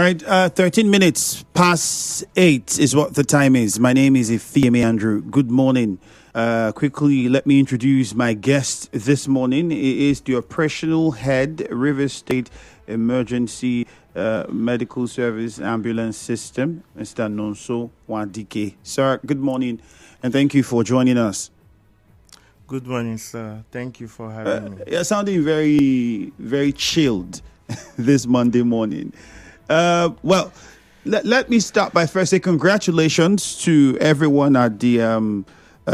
right, 13 minutes past 8 is what the time is. My name is Ifeemi Andrew. Good morning. Quickly, let me introduce my guest this morning. He is the operational head, Rivers State Emergency Medical Service Ambulance System, Mr. Nonso Nwadike. Sir, good morning, and thank you for joining us. Good morning, sir. Thank you for having me. You're sounding very, very chilled this Monday morning. Well, let me start by first saying congratulations to everyone at the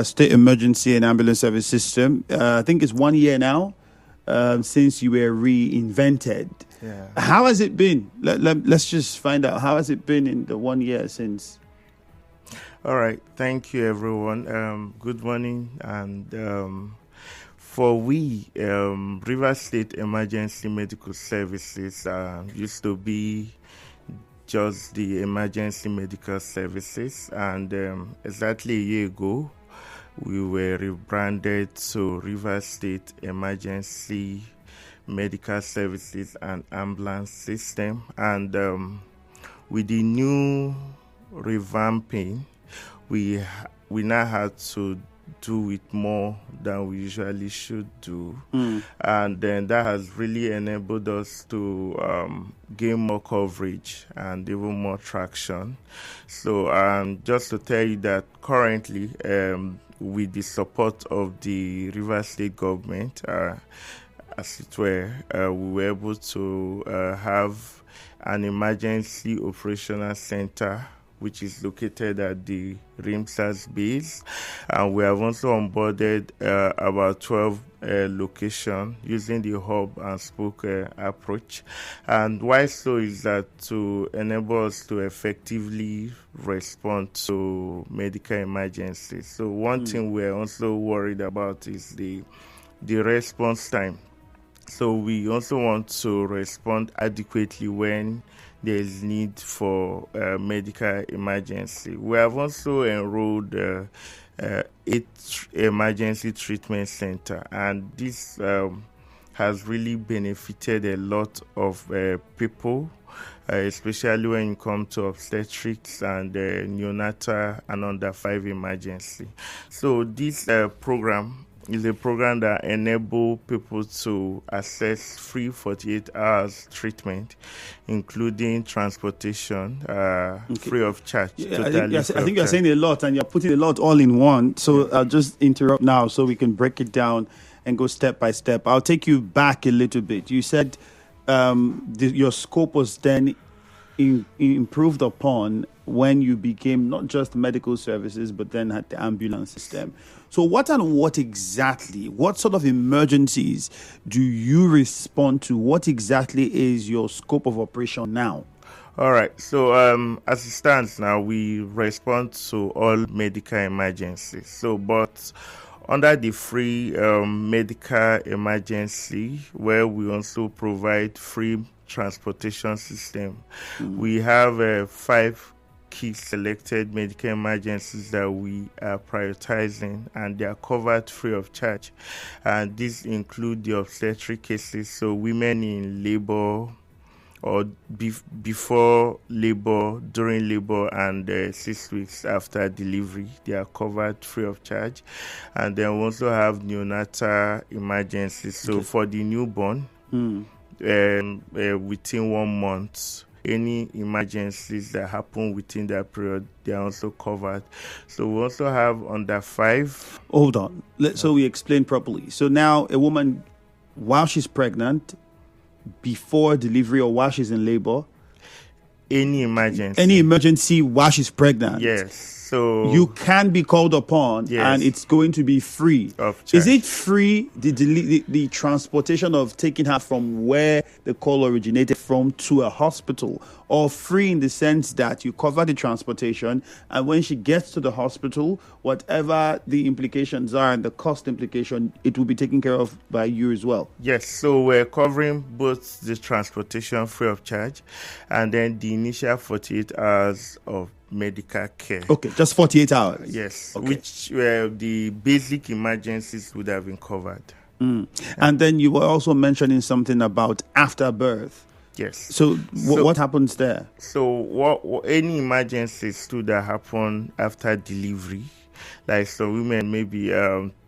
State Emergency and Ambulance Service System. I think it's 1 year now since you were reinvented. Yeah. How has it been? Let's just find out. How has it been in the 1 year since? All right. Thank you, everyone. Good morning. And for Rivers State Emergency Medical Services used to be just the emergency medical services. And exactly a year ago, we were rebranded to Rivers State Emergency Medical Services and Ambulance System. And with the new revamping, we now had to do it more than we usually should do. And then that has really enabled us to gain more coverage and even more traction. So just to tell you that currently, with the support of the Rivers State government, as it were, we were able to have an emergency operational center which is located at the RISEMSAS base. And we have also onboarded about 12 locations using the hub and spoke approach. And why so is that to enable us to effectively respond to medical emergencies. So one thing we're also worried about is the response time. So we also want to respond adequately when there is need for medical emergency. We have also enrolled 8 emergency treatment center, and this has really benefited a lot of people, especially when it comes to obstetrics and neonatal and under 5 emergency. So this program is a program that enables people to access free 48 hours treatment, including transportation, free of charge. I think you're saying a lot, and you're putting a lot all in one. So I'll just interrupt now so we can break it down and go step by step. I'll take you back a little bit. You said your scope was then improved upon when you became not just medical services, but then had the ambulance system. So what sort of emergencies do you respond to? What exactly is your scope of operation now? All right. So as it stands now, we respond to all medical emergencies. So, but under the free medical emergency, where we also provide free transportation system, we have 5 key selected medical emergencies that we are prioritizing, and they are covered free of charge. And these include the obstetric cases, so women in labor or before labor, during labor, and 6 weeks after delivery, they are covered free of charge. And then we also have neonatal emergencies, so for the newborn, within 1 month, any emergencies that happen within that period, they are also covered. So we also have under 5. Hold on. So we explain properly. So now a woman, while she's pregnant, before delivery, or while she's in labor, any emergency while she's pregnant, yes. So you can be called upon, yes, and it's going to be free of charge. Is it free, the transportation of taking her from where the call originated from to a hospital, or free in the sense that you cover the transportation, and when she gets to the hospital, whatever the implications are and the cost implication, it will be taken care of by you as well? Yes, so we're covering both the transportation free of charge and then the initial 48 hours of medical care. Okay, just 48 hours. Yes, okay. Which the basic emergencies would have been covered. And then you were also mentioning something about after birth. Yes. So what happens there? So what any emergencies too that happen after delivery, like some women maybe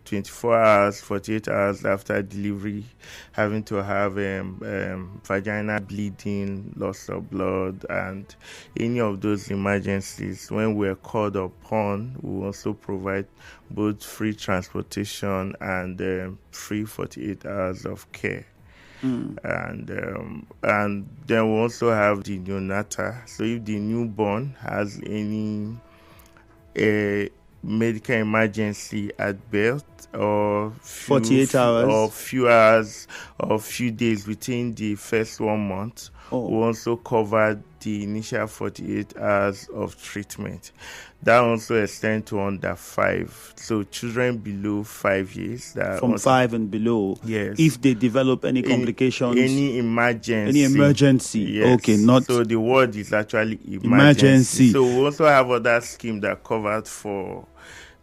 24 hours, 48 hours after delivery, having to have vaginal bleeding, loss of blood, and any of those emergencies, when we're called upon, we also provide both free transportation and free 48 hours of care. And then we also have the neonatal. So if the newborn has any medical emergency at birth or 48 hours or few hours or few days within the first 1 month, we also cover the initial 48 hours of treatment. That also extends to under 5. So children below 5 years. From 5 and below. Yes. If they develop any complications. Any emergency. Yes. Okay, not. So the word is actually emergency. So we also have other scheme that covered for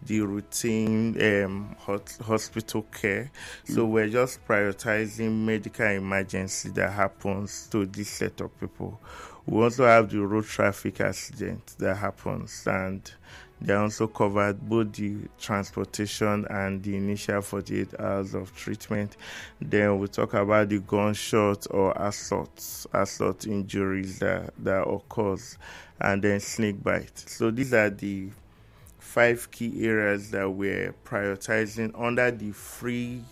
the routine hospital care. So we're just prioritizing medical emergency that happens to this set of people. We also have the road traffic accident that happens, and they also covered both the transportation and the initial 48 hours of treatment. Then we talk about the gunshot or assault injuries that occurs, and then snake bite. So these are the 5 key areas that we're prioritizing under the free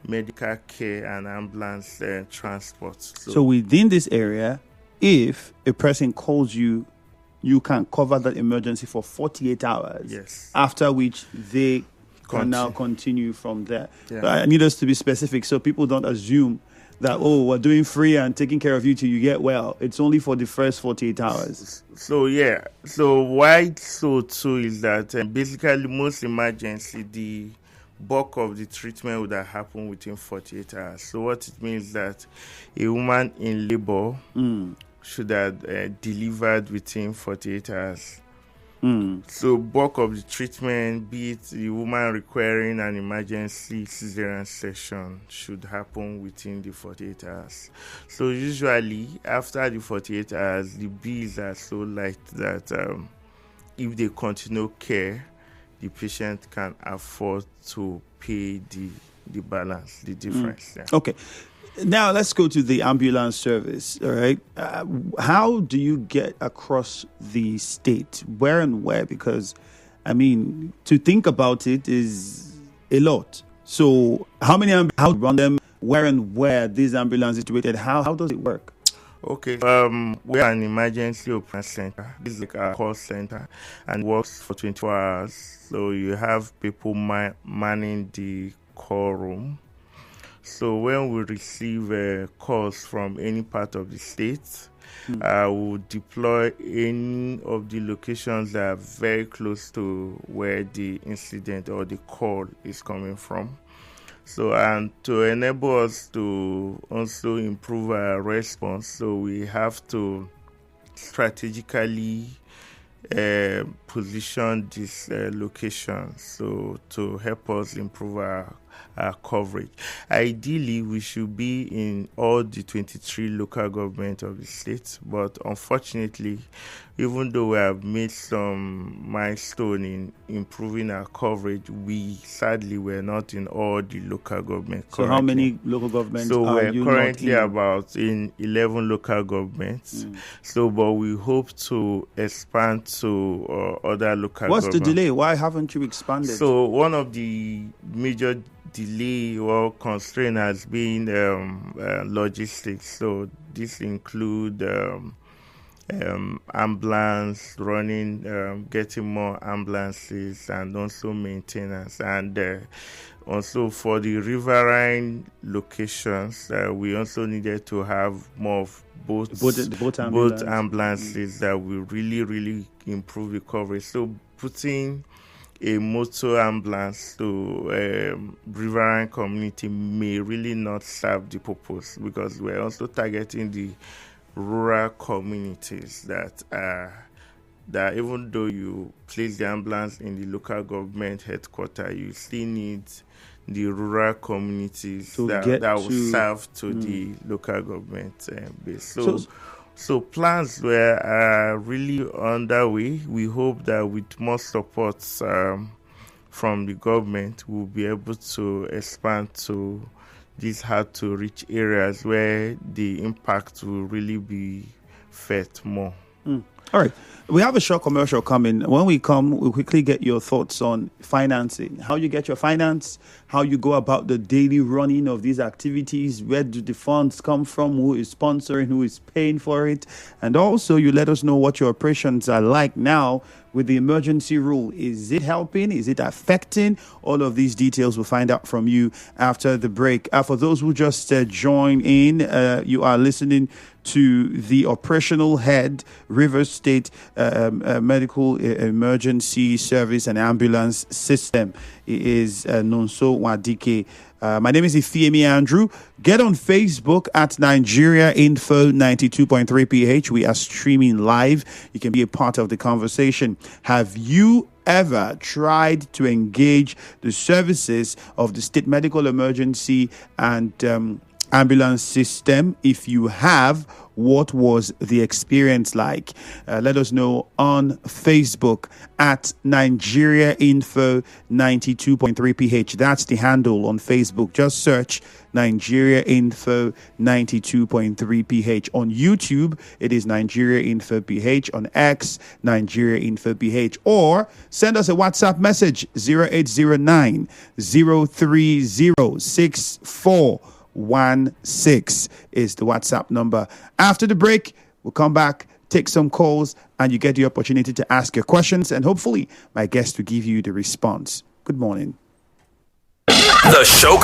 medical care and ambulance transport. So within this area, if a person calls you, you can cover that emergency for 48 hours. Yes. After which they can now continue from there. Yeah. But I need us to be specific so people don't assume that, we're doing free and taking care of you till you get well. It's only for the first 48 hours. So, yeah. So, why so too is that basically most emergency, the bulk of the treatment would have happened within 48 hours. So, what it means that a woman in labor should have delivered within 48 hours. So bulk of the treatment, be it the woman requiring an emergency cesarean section, should happen within the 48 hours. So usually after the 48 hours, the bills are so light that if they continue care, the patient can afford to pay the balance, the difference. Yeah. Okay. Now let's go to the ambulance service. All right. How do you get across the state? Where and where? Because, I mean, to think about it is a lot. So how how run them? Where and where these ambulances situated? How does it work? Okay. We're an emergency operation center. This is like a call center and works for 24 hours. So you have people manning the call room. So when we receive calls from any part of the state, we'll deploy any of the locations that are very close to where the incident or the call is coming from. So, and to enable us to also improve our response, so we have to strategically position this location so to help us improve our coverage. Ideally, we should be in all the 23 local governments of the state, but unfortunately, even though we have made some milestone in improving our coverage, we sadly were not in all the local governments. So how many local governments so are we're you currently not in? about in 11 local governments. So, but we hope to expand to other local What's governments. the delay? Why haven't you expanded? So one of the major delay or constraint has been logistics. So this include ambulance running, getting more ambulances, and also maintenance. And also for the riverine locations, we also needed to have more of both ambulances that will really improve the coverage. So putting a motor ambulance to riverine community may really not serve the purpose, because we're also targeting the rural communities that even though you place the ambulance in the local government headquarters, you still need the rural communities to that will serve to the local government base. So plans were really underway. We hope that with more support from the government, we'll be able to expand to these hard-to-reach areas where the impact will really be felt more. All right. We have a short commercial coming. When we come, we'll quickly get your thoughts on financing, how you get your finance, how you go about the daily running of these activities, where do the funds come from, who is sponsoring, who is paying for it, and also you let us know what your operations are like now with the emergency rule. Is it helping? Is it affecting? All of these details we'll find out from you after the break. For those who just joined in, you are listening to the operational head, Rivers State Medical Emergency Service and Ambulance System. It is Nonso Nwadike. My name is Ifeemi Andrew. Get on Facebook at Nigeria Info 92.3 PH. We are streaming live. You can be a part of the conversation. Have you ever tried to engage the services of the State Medical Emergency and Ambulance System? If you have, what was the experience like? Let us know on Facebook at Nigeria Info 92.3 PH. That's the handle on Facebook. Just search Nigeria Info 92.3 PH. On YouTube, it is Nigeria Info PH. On X, Nigeria Info PH. Or send us a WhatsApp message 0809 030 6416 is the WhatsApp number. After the break, we'll come back, take some calls, and you get the opportunity to ask your questions, and hopefully my guest will give you the response. Good morning. The show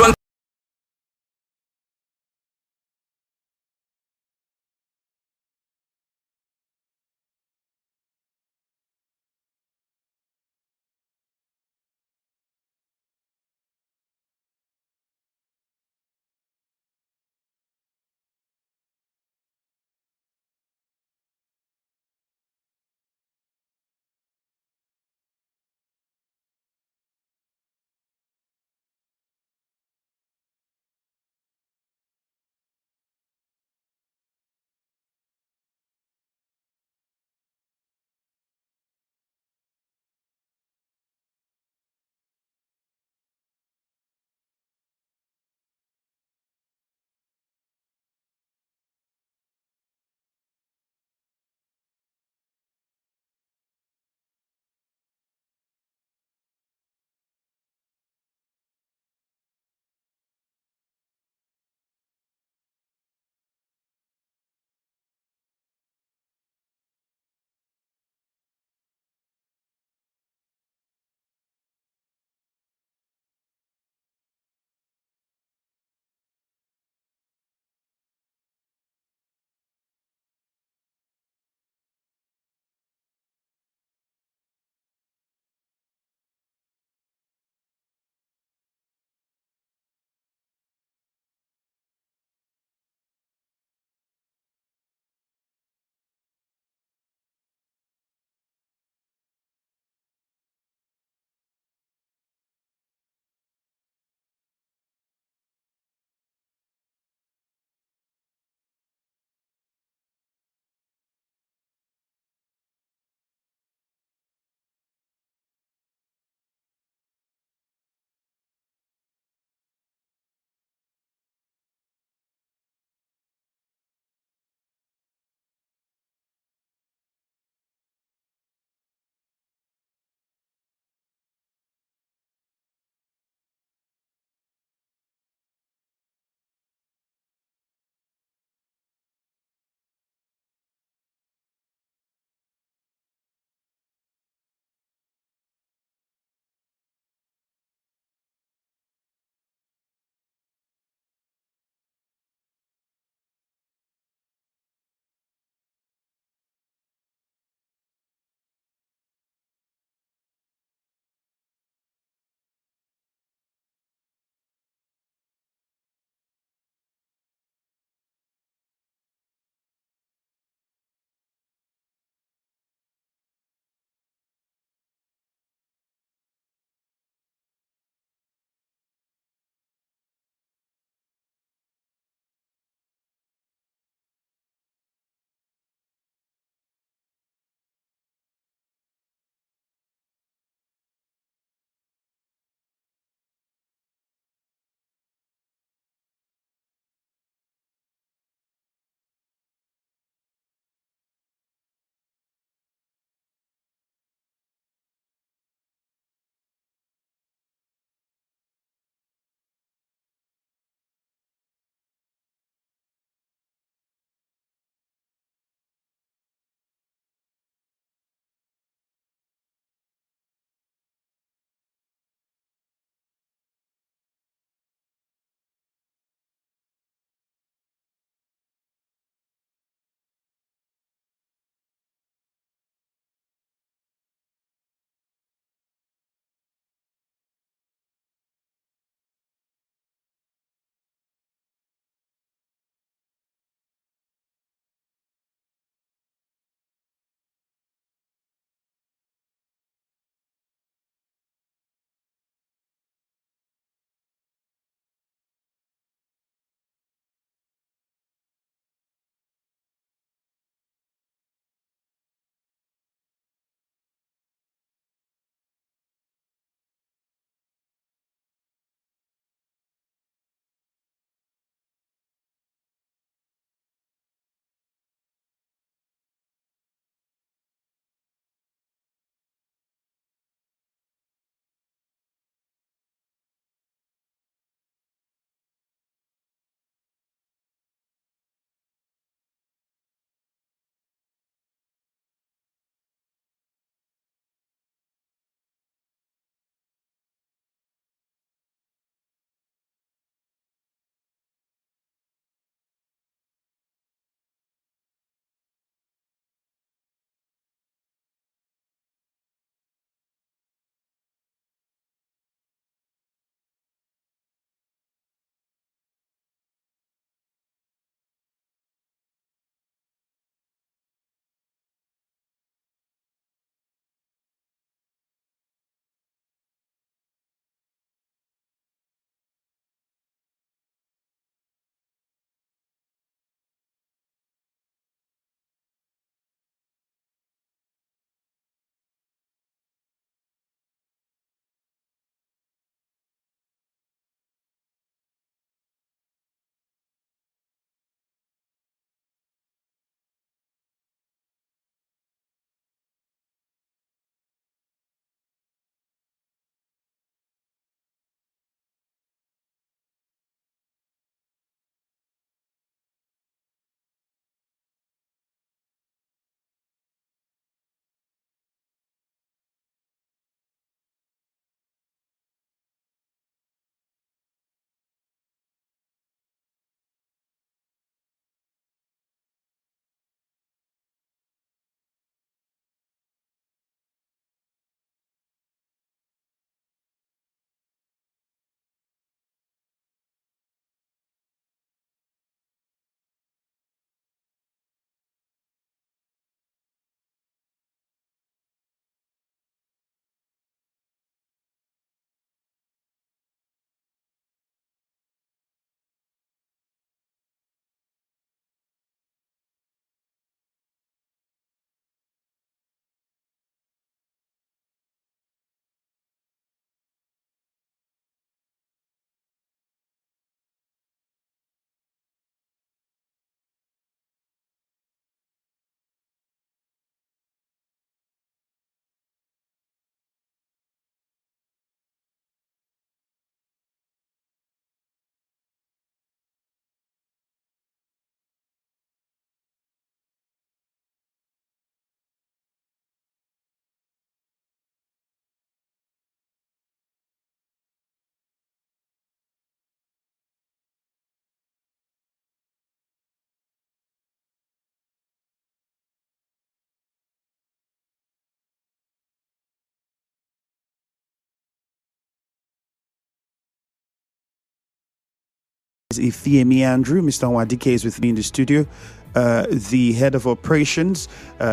Ifeemi Andrew. Mr. Nwadike is with me in the studio. The head of operations,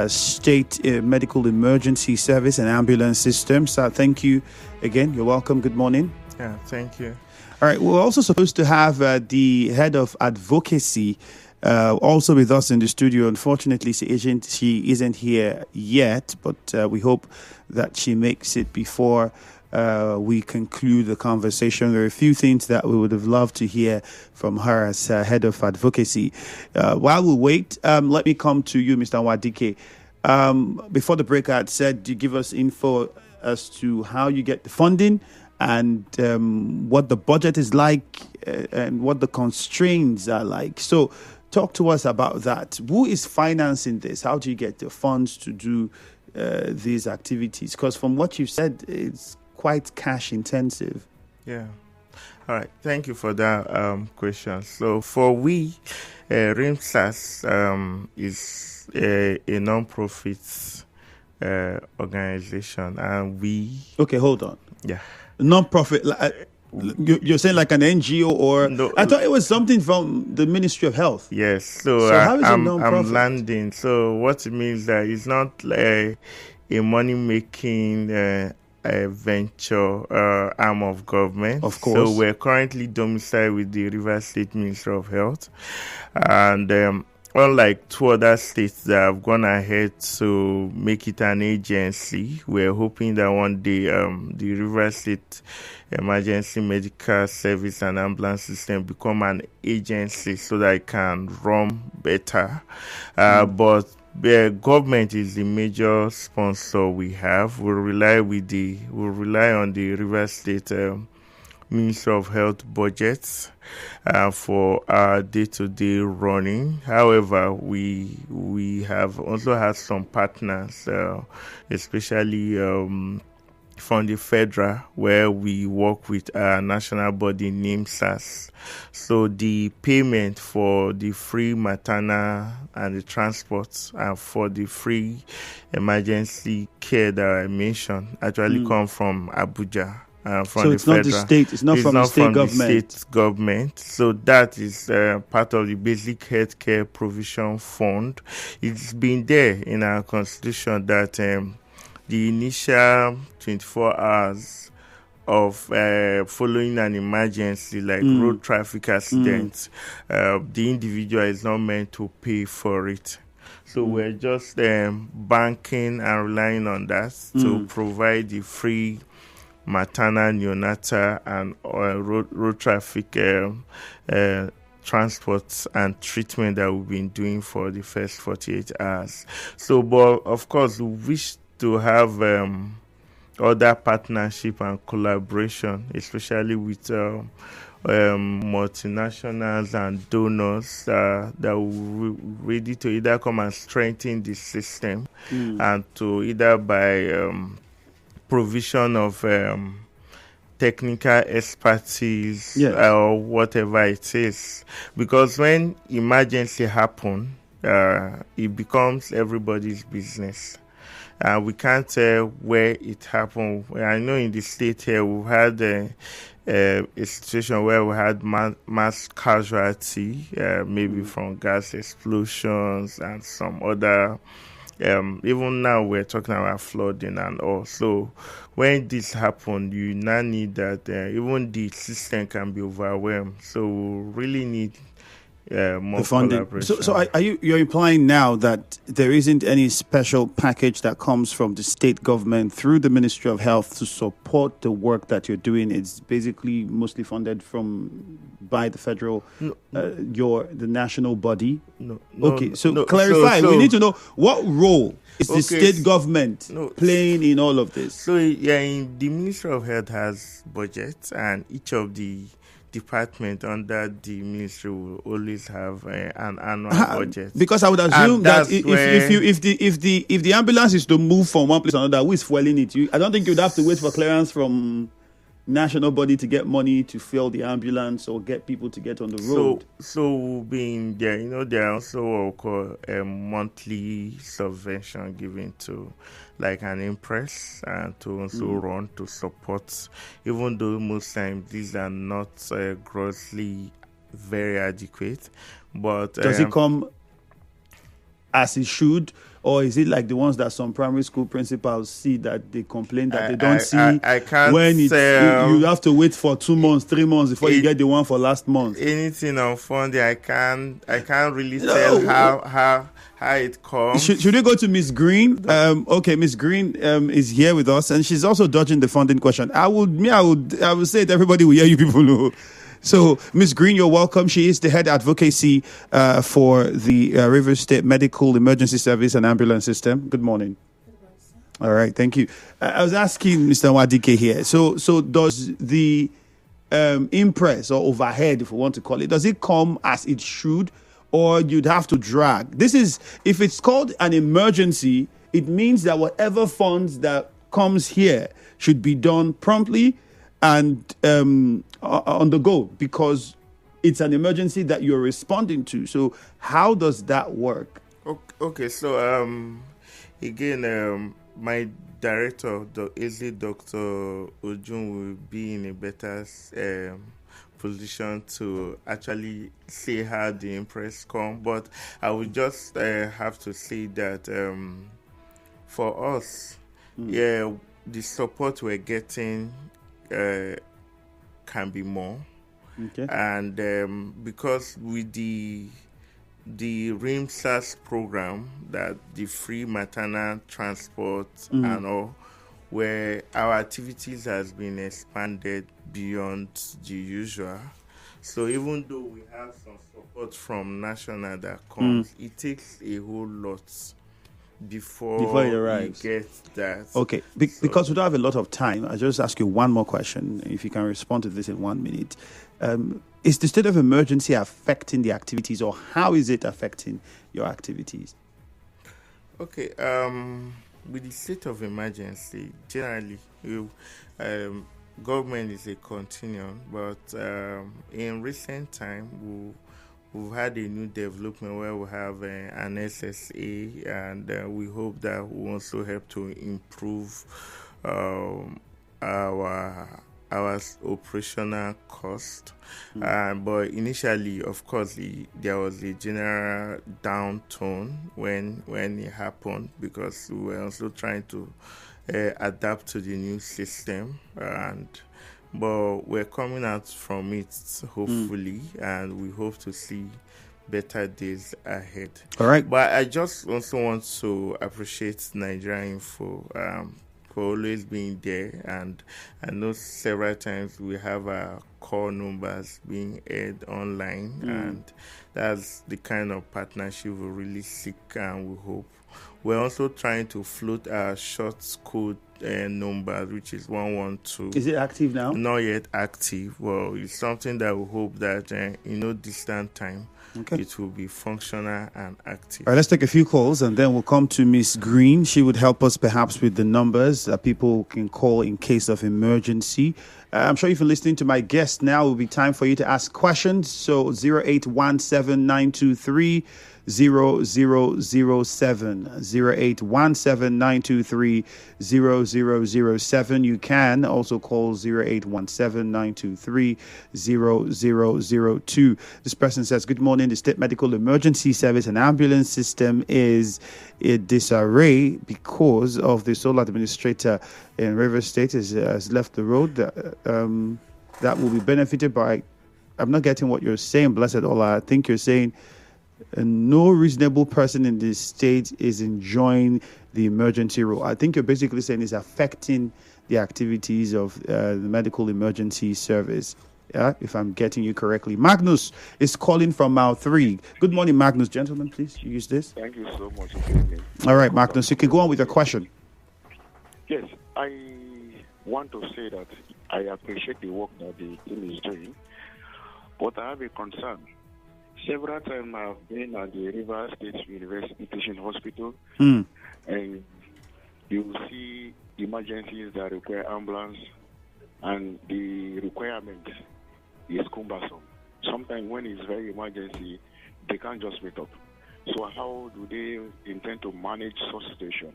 state medical emergency service and ambulance systems. Thank you again. You're welcome. Good morning. Yeah, thank you. All right. We're also supposed to have the head of advocacy also with us in the studio. Unfortunately, she isn't here yet, but we hope that she makes it before we conclude the conversation. There are a few things that we would have loved to hear from her as head of advocacy. While we wait, let me come to you, Mr. Nwadike. Before the break, I had said you give us info as to how you get the funding and what the budget is like and what the constraints are like. So talk to us about that. Who is financing this? How do you get the funds to do these activities? Because from what you've said, it's quite cash intensive. Yeah. All right. Thank you for that question. So for RISEMSAS is a non-profit organization, and we... Okay, hold on. Yeah. Non-profit... You're saying like an NGO or... No, I thought it was something from the Ministry of Health. Yes. So how is it non-profit? I'm landing. So what it means that it's not like a money-making venture arm of government. Of course. So we're currently domiciled with the Rivers State Ministry of Health. And unlike two other states that have gone ahead to make it an agency, we're hoping that one day the Rivers State Emergency Medical Service and Ambulance System become an agency so that it can run better. But the government is the major sponsor we have. We rely on the Rivers State Ministry of Health budgets for our day-to-day running. However, we have also had some partners, especially from the federal, where we work with our national body RISEMSAS. So the payment for the free maternal and the transport and for the free emergency care that I mentioned actually come from Abuja. From so it's the not the state. It's not from the state government. The state government. So that is part of the basic healthcare provision fund. It's been there in our constitution that the initial 24 hours of following an emergency like road traffic accident, the individual is not meant to pay for it. So we're just banking and relying on that to provide the free maternal, neonatal, and road traffic transport and treatment that we've been doing for the first 48 hours. So, but of course, we wish to have other partnership and collaboration, especially with multinationals and donors that are ready to either come and strengthen the system and to either by provision of technical expertise or whatever it is. Because when emergency happen, it becomes everybody's business. We can't tell where it happened. I know in the state here we've had a situation where we had mass casualty, maybe from gas explosions and some other. Even now we're talking about flooding and all. So when this happened, you now need that even the system can be overwhelmed. So we really need more collaboration. So you're implying now that there isn't any special package that comes from the state government through the Ministry of Health to support the work that you're doing? It's basically mostly funded by the federal, the national body. Clarify. We need to know what role is the state government playing in all of this. So the Ministry of Health has budgets, and each of the department under the ministry will always have an annual budget. Because I would assume that if the ambulance is to move from one place to another, who is fueling it? I don't think you'd have to wait for clearance from national body to get money to fuel the ambulance or get people to get on the road. So being there, there are also what we call a monthly subvention given to like an impress and to also run to support, even though most times these are not grossly very adequate. But does it come as it should, or is it like the ones that some primary school principals see that they complain that they don't see I can't when you have to wait for 2 months, 3 months before you get the one for last month? Anything on funding, I can't really tell how it comes. Should we go to Miss Green? Okay, Miss Green is here with us, and she's also dodging the funding question. I would say that everybody will hear you people know. So, Ms. Green, you're welcome. She is the head advocacy for the Rivers State Medical Emergency Service and Ambulance System. Good morning. All right, thank you. I was asking Mr. Nwadike here. So does the impress or overhead, if we want to call it, does it come as it should, or you'd have to drag? This is, if it's called an emergency, it means that whatever funds that comes here should be done promptly and on the go, because it's an emergency that you're responding to. So how does that work? Okay, so again, my director, Dr. Ojun, will be in a better position to actually say how the impress come. But I would just have to say that for us, the support we're getting can be more. Okay. And because with the RISEMSAS program, that the free maternal transport and all, where our activities has been expanded beyond the usual. So even though we have some support from national that comes, it takes a whole lot before it arrives. You get that. Okay, because we don't have a lot of time, I'll just ask you one more question, if you can respond to this in 1 minute. Is the state of emergency affecting the activities, or how is it affecting your activities? Okay, with the state of emergency, generally, government is a continuum, but in recent time, we've had a new development where we have an SSA, and we hope that will also help to improve our operational cost. But initially, of course, there was a general downturn when it happened, because we were also trying to adapt to the new system, but we're coming out from it, hopefully, and we hope to see better days ahead. All right. But I just also want to appreciate Nigeria Info for always being there, and I know several times we have our call numbers being aired online, and that's the kind of partnership we really seek, and we hope. We're also trying to float our short code number, which is 112. Is it active now? Not yet active. Well, it's something that we hope that in no distant time, it will be functional and active. All right, let's take a few calls, and then we'll come to Miss Green. She would help us perhaps with the numbers that people can call in case of emergency. I'm sure if you're listening to my guest now, it will be time for you to ask questions. So 0817923 0007 0817923 0007. You can also call 0817923 0002. This person says, good morning. The State Medical Emergency Service and Ambulance System is in disarray because of the sole administrator in Rivers State has left the road. That will be benefited by, I'm not getting what you're saying, Blessed Allah. I think you're saying no reasonable person in this state is enjoying the emergency rule. I think you're basically saying it's affecting the activities of the medical emergency service. If I'm getting you correctly. Magnus is calling from Mile 3. Good morning, Magnus. Gentlemen, please use this. Thank you so much. All right, Magnus, you can go on with your question. Yes, I want to say that I appreciate the work that the team is doing, but I have a concern. Several times I've been at the River State University Teaching Hospital, and you will see emergencies that require ambulance, and the requirement is cumbersome. Sometimes when it's very emergency, they can't just wait up. So how do they intend to manage such situation?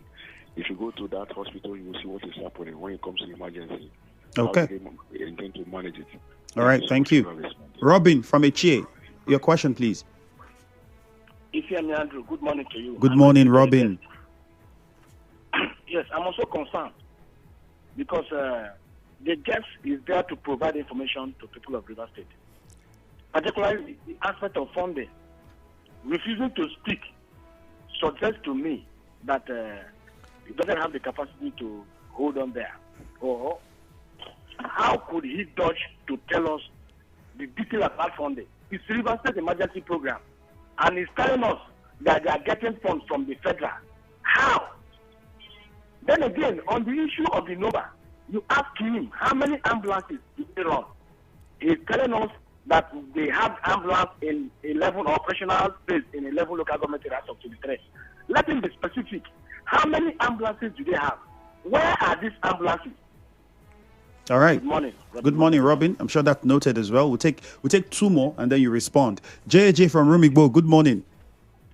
If you go to that hospital, you will see what is happening when it comes to emergency. Okay. How do they intend to manage it? All right, thank you. Robin from Echie, your question, please. Ifeanyi Andrew, good morning to you. Good morning, Robin. Yes, I'm also concerned because the guest is there to provide information to people of River State, particularly the aspect of funding. Refusing to speak suggests to me that he doesn't have the capacity to hold on there. Or how could he dodge to tell us the detail about funding? It's River State Emergency Program, and he's telling us that they are getting funds from the federal. How? Then again, on the issue of the number, you ask him how many ambulances do they run. He's telling us that they have ambulance in 11 operational space in 11 local government areas of 23. Let him be specific. How many ambulances do they have? Where are these ambulances? All right. Good morning. Good morning, Robin. I'm sure that's noted as well. We'll take two more and then you respond. JJ from Rumigbo, good morning.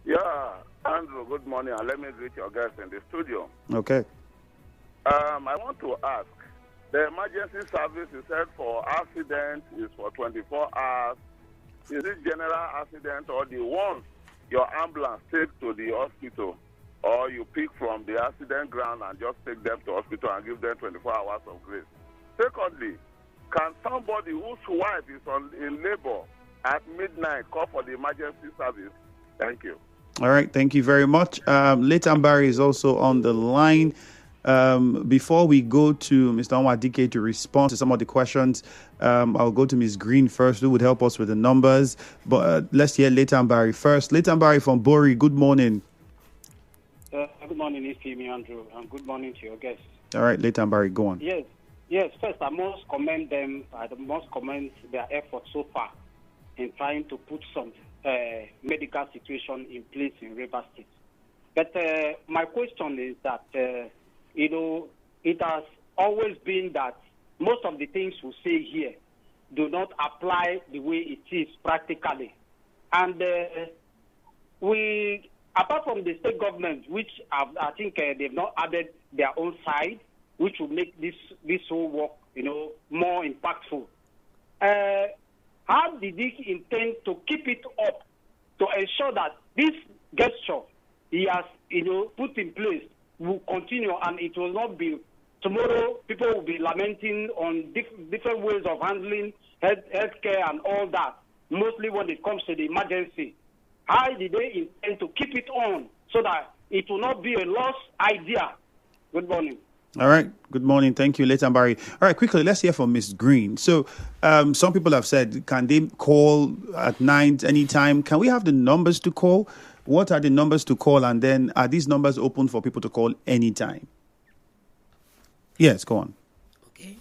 Yeah, Andrew, good morning, and let me greet your guests in the studio. Okay. I want to ask, the emergency service you said for accident is for 24 hours. Is it general accident or the ones your ambulance takes to the hospital, or you pick from the accident ground and just take them to hospital and give them 24 hours of grace? Secondly, can somebody whose wife is in labor at midnight call for the emergency service? Thank you. All right. Thank you very much. Leighton Barry is also on the line. Before we go to Mr. Nwadike to respond to some of the questions, I'll go to Ms. Green first, who would help us with the numbers. But let's hear Leighton Barry first. Leighton Barry from Bori, good morning. Good morning, Ifeanyi Andrew, and good morning to your guests. All right, Leighton Barry, go on. Yes. First, I must commend them. I must commend their efforts so far in trying to put some medical situation in place in River State. But my question is that, it has always been that most of the things we say here do not apply the way it is practically. And apart from the state government, which I think they've not added their own side, which will make this whole work, more impactful. How did he intend to keep it up to ensure that this gesture he has, put in place will continue, and it will not be tomorrow people will be lamenting on different ways of handling healthcare and all that, mostly when it comes to the emergency. How did they intend to keep it on so that it will not be a lost idea? Good morning. All right. Good morning. Thank you, Leighton Barry. All right, quickly, let's hear from Ms. Green. So some people have said, can they call at night, anytime? Can we have the numbers to call? What are the numbers to call? And then are these numbers open for people to call anytime? Yes, go on. Okay.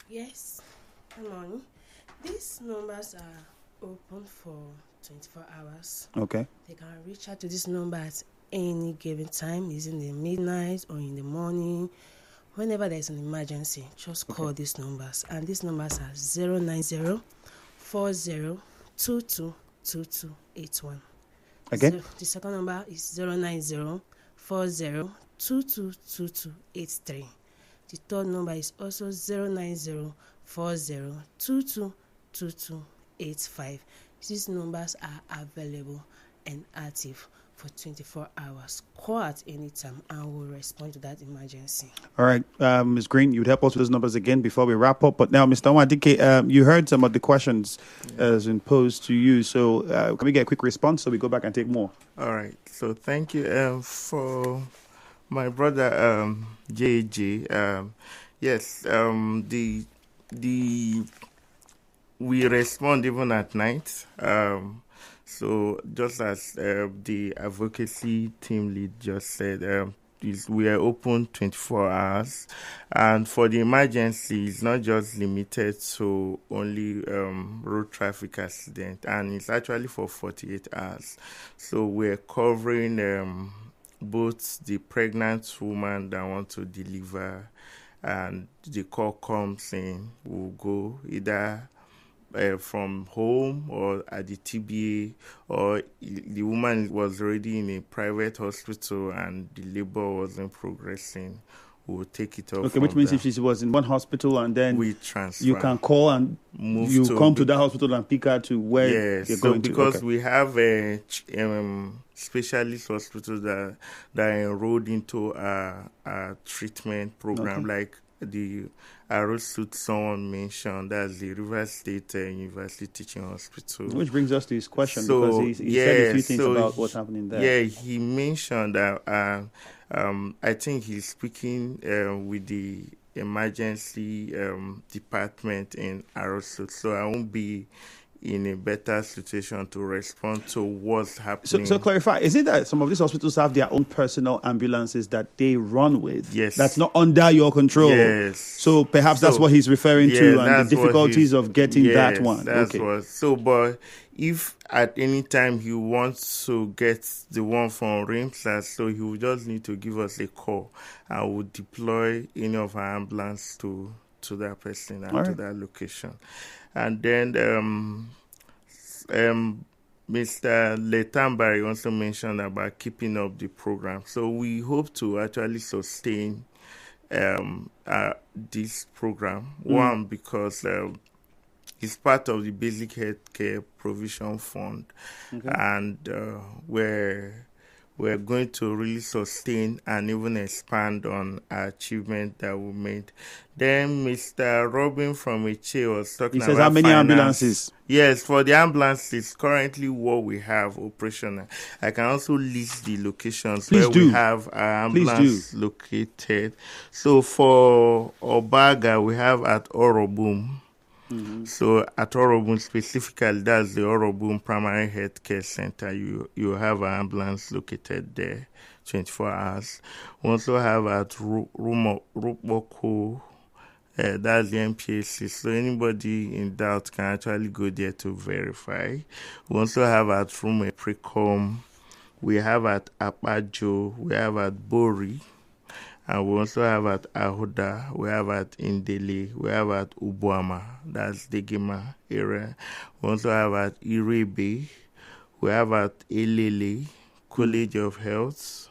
Yes. Good morning. These numbers are open for 24 hours. Okay. They can reach out to this number at any given time, is in the midnight or in the morning. Whenever there's an emergency, just call these numbers. And these numbers are 090 40 22 2281. Again? The second number is 090 40 22 2283. The third number is also 090 40 22 2285. These numbers are available and active for 24 hours. Call at any time and we'll respond to that emergency. All right. Ms. Green, you'd help us with those numbers again before we wrap up. But now, Mr. Nwadike, you heard some of the questions as imposed to you. So can we get a quick response so we go back and take more? All right. So thank you for my brother JJ. Yes, we respond even at night. So just as the advocacy team lead just said, we are open 24 hours. And for the emergency, it's not just limited to only road traffic accident, and it's actually for 48 hours. So we're covering both the pregnant woman that want to deliver, and the call comes in, we'll go either from home or at the TBA, or the woman was already in a private hospital and the labor wasn't progressing. we'll take it off. Okay, which means if she was in one hospital and then we transfer, you can call and come to that hospital and pick her to where you're going to. Because we have a specialist hospitals that are enrolled into a treatment program, like the Arrowsuit someone mentioned, that's the Rivers State University Teaching Hospital. Which brings us to his question, because he said a few things about what's happening there. Yeah, he mentioned that I think he's speaking with the emergency department in Arrowsuit, so I won't be in a better situation to respond to what's happening. So clarify, is it that some of these hospitals have their own personal ambulances that they run with? Yes. That's not under your control? Yes. So perhaps that's what he's referring to, and the difficulties of getting that one. That's what. But if at any time he wants to get the one from RISEMSAS, so he will just need to give us a call, and we'll deploy any of our ambulance to that person and to that location. And then Mr. Letambari also mentioned about keeping up the program. So we hope to actually sustain this program. One, because it's part of the Basic Healthcare Provision Fund, and we're going to really sustain and even expand on our achievement that we made. Then Mr. Robin from Eche was talking about how many ambulances? Yes, for the ambulances, currently what we have operational. I can also list the locations where we have our ambulance located. So for Obaga, we have at Orobum. So at Orobum specifically, that's the Orobum Primary Health Care Center. You have an ambulance located there 24 hours. We also have at Rupoko, that's the MPAC. So anybody in doubt can actually go there to verify. We also have at Rume Precom. We have at Apajo. We have at Bori. And we also have at Ahoda, we have at Indele, we have at Ubuama, that's the Gema area. We also have at Irebe, we have at Elele, College of Health,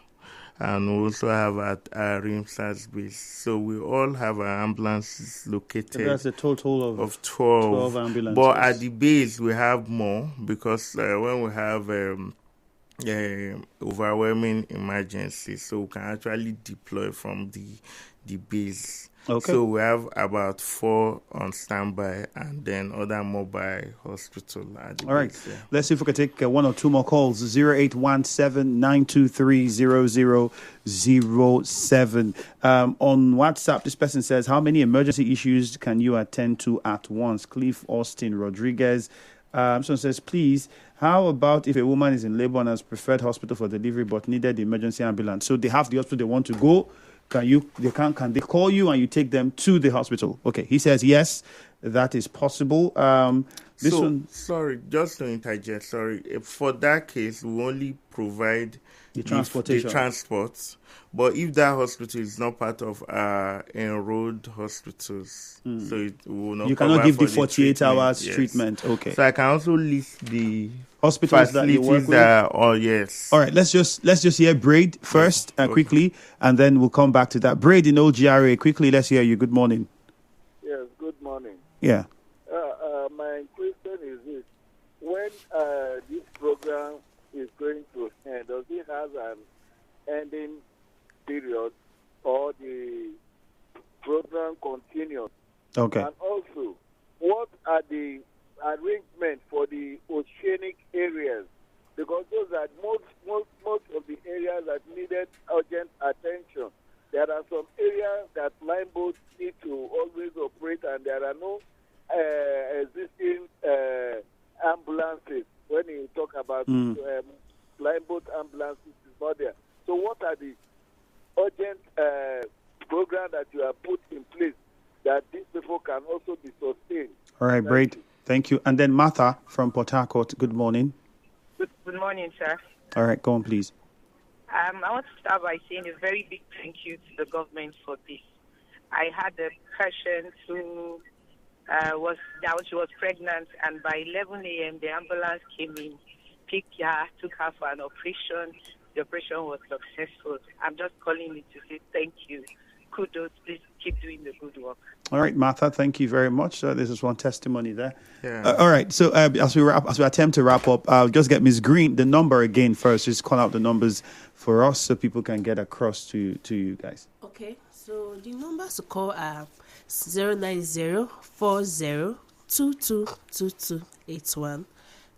and we also have at RISEMSAS base. So we all have our ambulances located. And that's a total of 12 ambulances. But at the base, we have more, because when we have overwhelming emergency, so we can actually deploy from the base. So we have about 4 on standby, and then other mobile hospital at the base. Let's see if we can take one or two more calls. 0817-923-0007. On WhatsApp, this person says, how many emergency issues can you attend to at once? Cliff Austin Rodriguez. Someone says, please, how about if a woman is in labor and has preferred hospital for delivery but needed the emergency ambulance? So they have the hospital they want to go. Can they call you and you take them to the hospital? Okay, he says yes, that is possible. Sorry, just to interject. Sorry, for that case, we only provide the transportation, the transport. But if that hospital is not part of our enrolled hospitals, so it will not. You cannot give the 48 hours treatment. Okay. So I can also list the hospitals that you work with. Yes. All right. Let's just hear Braid first, quickly, and then we'll come back to that. Braid in OGRA, quickly. Let's hear you. Good morning. Yes. Good morning. Yeah. My question is this: when this program is going to end, does it have an ending period, or the program continues? Okay. And also, what are the arrangements for the oceanic areas? Because those are most of the areas that needed urgent attention. There are some areas that line boats need to always operate, and there are no existing ambulances. When you talk about line boat ambulances, is not there. So what are the urgent program that you have put in place that these people can also be sustained? All right, great. Thank you. And then Martha from Port Harcourt, good morning. Good morning, sir. All right, go on, please. I want to start by saying a very big thank you to the government for this. I had a patient who she was pregnant, and by 11 a.m. the ambulance came in, picked her, took her for an operation. The operation was successful. I'm just calling you to say thank you kudos. Please keep doing the good work. All right, Martha, thank you very much. This is one testimony there. Yeah. All right, so as we attempt to wrap up, I'll just get Ms. Green the number again first. Just call out the numbers for us so people can get across to you guys. Okay, so the numbers to call are 09040222281,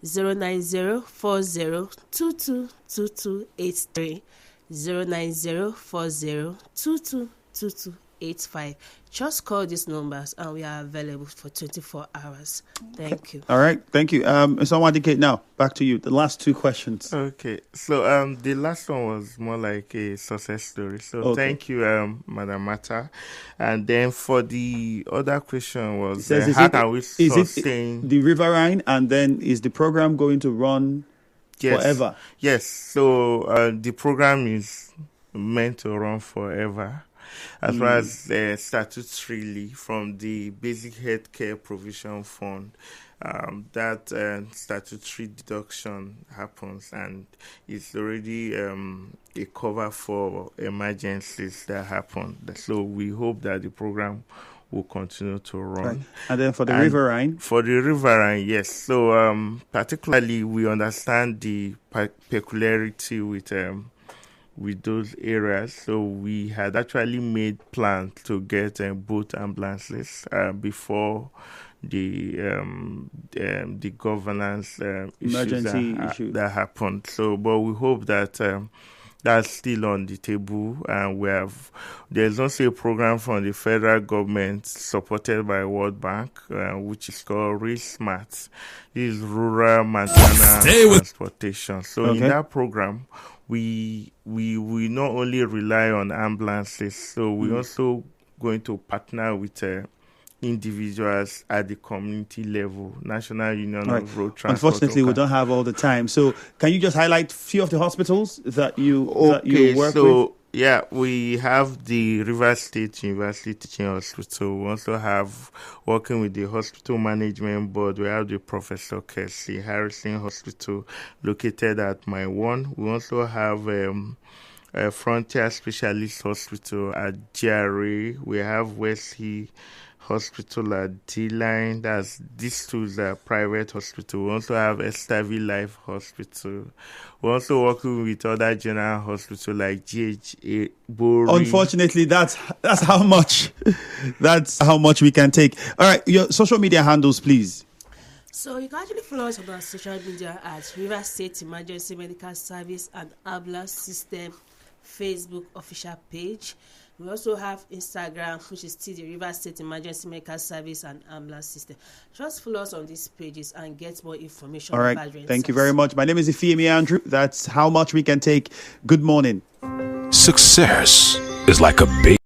09040222283, 09040222285. Just call these numbers and we are available for 24 hours. Thank you. All right, thank you. Mr. Nwadike, now back to you. The last two questions. Okay, so the last one was more like a success story. So thank you, Madam Mata. And then for the other question was how can we sustain the riverine, and then is the program going to run forever? Yes. So the program is meant to run forever. As far as statutorily from the Basic Healthcare Provision Fund, that statutory deduction happens, and it's already a cover for emergencies that happen. So we hope that the program will continue to run. Right. And then for the riverine? For the riverine, yes. So particularly we understand the peculiarity with those areas. So we had actually made plans to get both ambulances before the governance emergency issues that happened. So, but we hope that that's still on the table, and there's also a program from the federal government supported by World Bank, which is called RISEMSAS. This is Rural Maternal Transportation. So in that program, we not only rely on ambulances, so we also going to partner with individuals at the community level, National Union of Road Transport. Unfortunately, we don't have all the time. So can you just highlight a few of the hospitals that you work with? Yeah, we have the Rivers State University Teaching Hospital. We also have, working with the Hospital Management Board, we have the Professor Kessie Harrison Hospital located at My One. We also have a Frontier Specialist Hospital at GRA. We have Wesley Hospital at D-Line. These two are private hospital. We also have Estavi Life Hospital. We're also working with other general hospitals like GHA Bori. Unfortunately, that's how much we can take. All right, your social media handles, please. So you can actually follow us on our social media at River State Emergency Medical Service and Ambulance System Facebook official page. We also have Instagram, which is still the River State Emergency Medical Service and Ambulance System. Just follow us on these pages and get more information. All right. Thank you very much. My name is Ifeemi Andrew. That's how much we can take. Good morning. Success is like a big